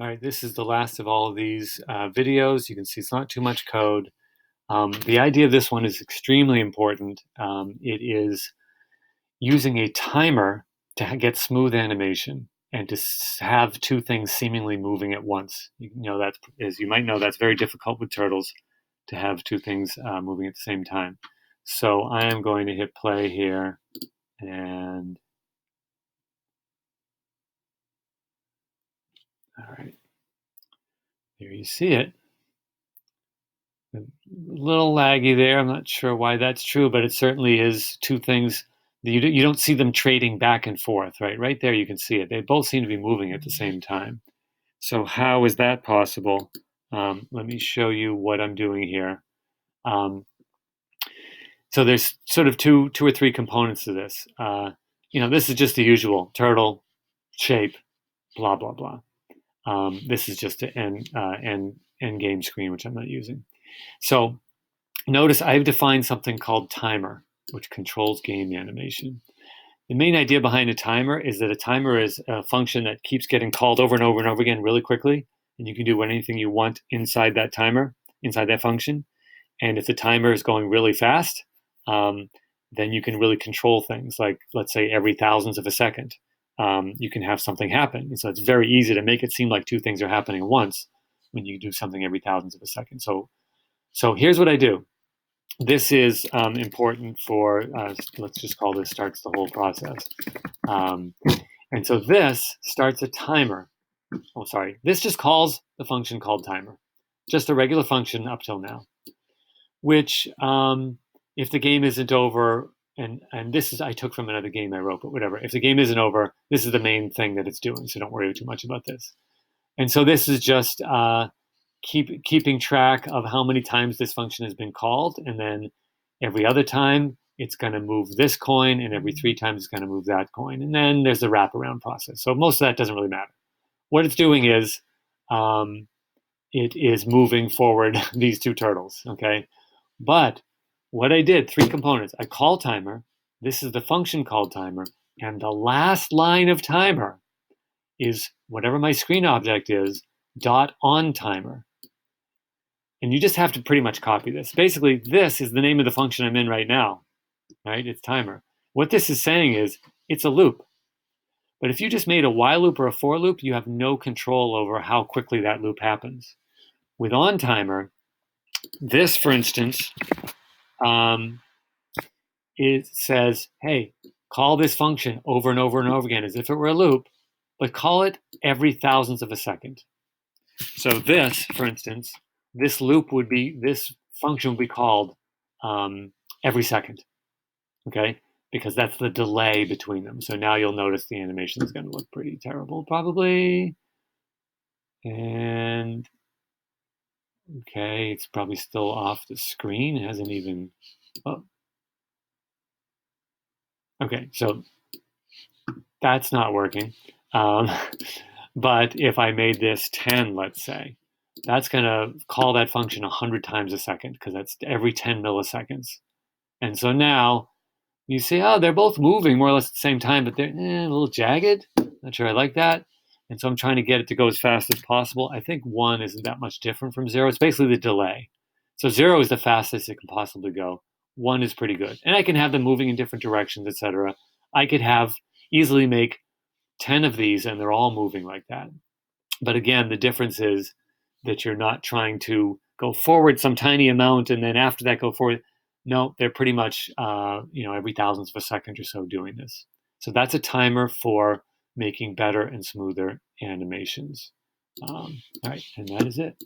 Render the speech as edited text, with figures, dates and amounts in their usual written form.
All right, this is the last of all of these videos. You can see it's not too much code. The idea of this one is extremely important. It is using a timer to get smooth animation and to have two things seemingly moving at once. You know, that, as you might know, that's very difficult with turtles to have two things moving at the same time. So I am going to hit play here, and all right, there you see it. A little laggy there. I'm not sure why that's true, but it certainly is two things. You don't see them trading back and forth, right? Right there, you can see it. They both seem to be moving at the same time. So how is that possible? Let me show you what I'm doing here. So there's sort of two or three components to this. This is just the usual turtle shape, blah blah blah. This is just an end game screen, which I'm not using. So notice I've defined something called timer, which controls game animation. The main idea behind a timer is that a timer is a function that keeps getting called over and over and over again really quickly, and you can do anything you want inside that timer, inside that function. And if the timer is going really fast, then you can really control things like, let's say, every thousandth of a second. You can have something happen. And so it's very easy to make it seem like two things are happening at once when you do something every thousandth of a second. So here's what I do. This is important for, let's just call this starts the whole process. And so this starts a timer. Oh, sorry. This just calls the function called timer. Just a regular function up till now. Which, if the game isn't over, and this is I took from another game I wrote, but whatever. If the game isn't over, this is the main thing that it's doing. So don't worry too much about this. And so this is just keeping track of how many times this function has been called, and then every other time it's going to move this coin, and every 3 times it's going to move that coin, and then there's the wraparound process. So most of that doesn't really matter. What it's doing is it is moving forward these two turtles, okay? But what I did, 3 components. I call timer. This is the function called timer, and the last line of timer is whatever my screen object is, dot on timer. And you just have to pretty much copy this. Basically, this is the name of the function I'm in right now, right? It's timer. What this is saying is it's a loop. But if you just made a while loop or a for loop, you have no control over how quickly that loop happens. With on timer, this, for instance, it says, hey, call this function over and over and over again as if it were a loop, but call it every thousandth of a second. So this, for instance, this function would be called every second, okay? Because that's the delay between them. So now you'll notice the animation is going to look pretty terrible, probably. And okay, it's probably still off the screen. It hasn't even. Oh. Okay, so that's not working. But if I made this 10, let's say, that's going to call that function 100 times a second because that's every 10 milliseconds. And so now you see, oh, they're both moving more or less at the same time, but they're a little jagged. Not sure I like that. And so I'm trying to get it to go as fast as possible. I think 1 isn't that much different from 0. It's basically the delay. So 0 is the fastest it can possibly go. 1 is pretty good. And I can have them moving in different directions, etc. I could easily make 10 of these and they're all moving like that. But again, the difference is that you're not trying to go forward some tiny amount and then after that go forward. No, they're pretty much every thousandth of a second or so doing this. So that's a timer for making better and smoother animations. All right, and that is it.